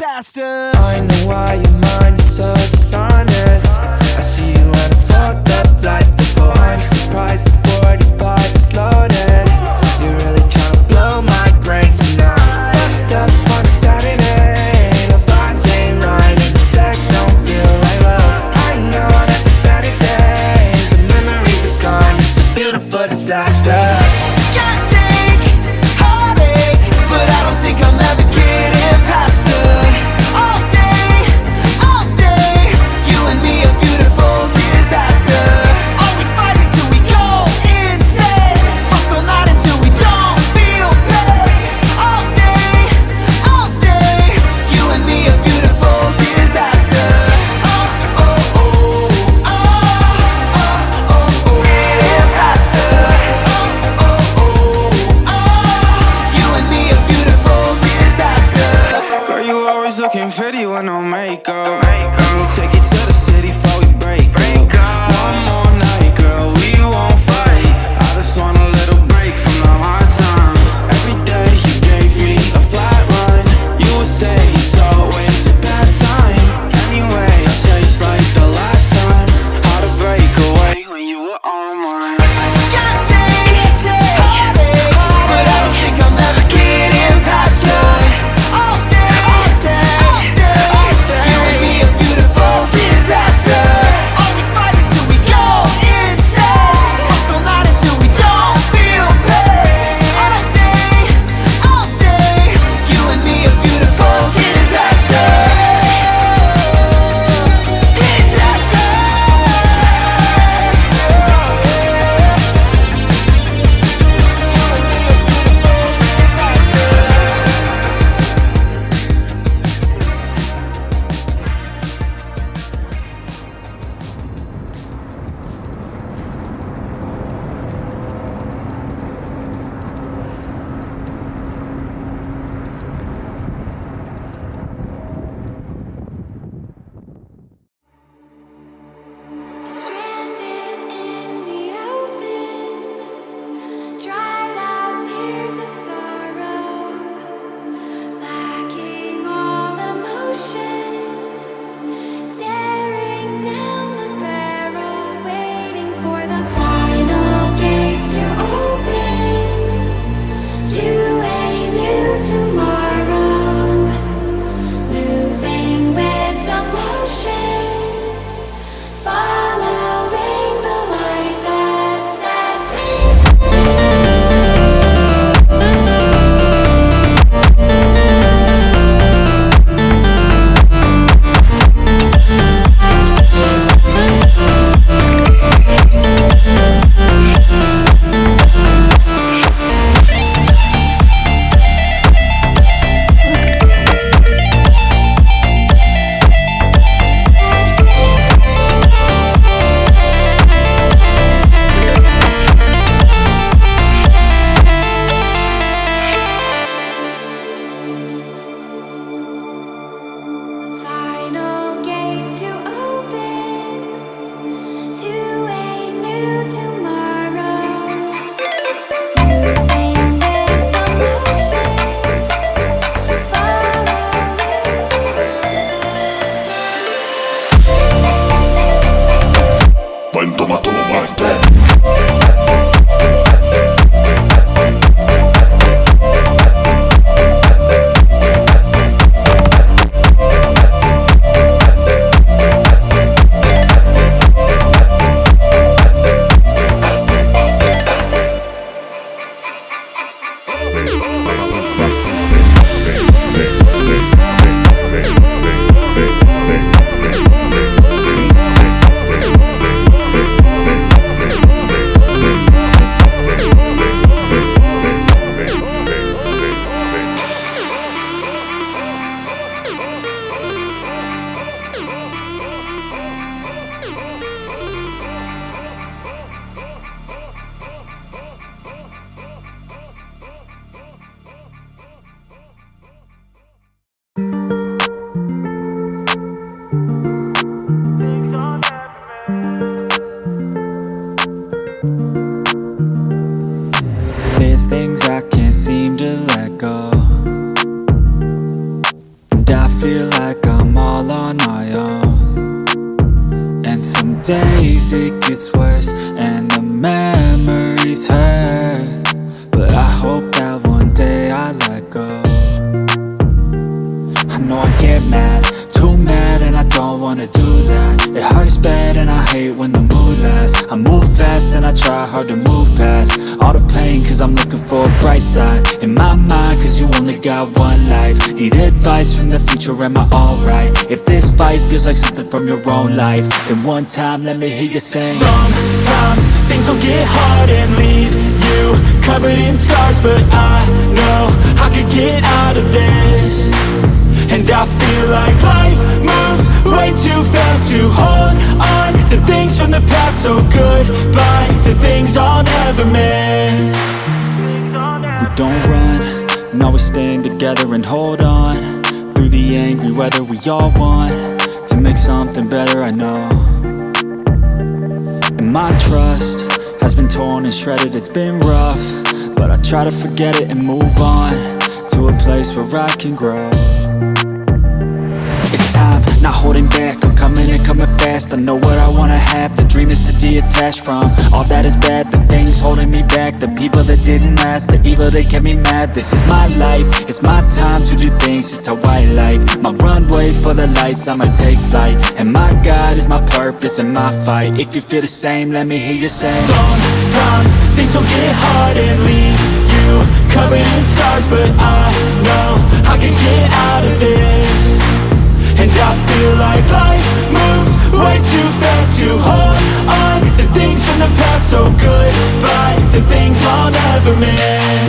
disaster. I know why your mind is so dishonest. I see you and I fucked up like before. I'm surprised the 45 is loaded. You're really trying to blow my brain tonight. Fucked up on a Saturday. The vibes ain't right and the sex don't feel like love. I know that there's better days. The memories are gone. It's a beautiful disaster. Can't take heartache, but I don't think I'm ever getting past her. All day, I'll stay. I feel like I'm all on my own. And some days it gets worse and the memories hurt, but I hope that one day I let go. I know I get mad, too mad, and I don't wanna do that. It hurts bad and I hate when the mood lasts. I move fast and I try hard to move past all the pain, cause I'm looking for a bright side in my mind, cause you only got one life. Need advice from the future, am I alright? If this fight feels like something from your own life, then one time let me hear you sing. Sometimes things will get hard and leave you covered in scars, but I know I could get out of this. And I feel like life moves way too fast to hold on to things from the past. So goodbye to things I'll never miss. We don't run, no, we stand together and hold on through the angry weather. We all want to make something better, I know. And my trust has been torn and shredded, it's been rough, but I try to forget it and move on to a place where I can grow. It's time, not holding back, I'm coming and coming fast. I know what I wanna have, the dream is to detach from all that is bad, the things holding me back, the people that didn't last, the evil that kept me mad. This is my life, it's my time to do things just how I like. My runway for the lights, I'ma take flight, and my God is my purpose and my fight. If you feel the same, let me hear you say. Sometimes things will get hard and leave you covered in scars, but I know I can get out of this. And I feel like life moves way too fast to hold on to things from the past. So goodbye to things I'll never miss.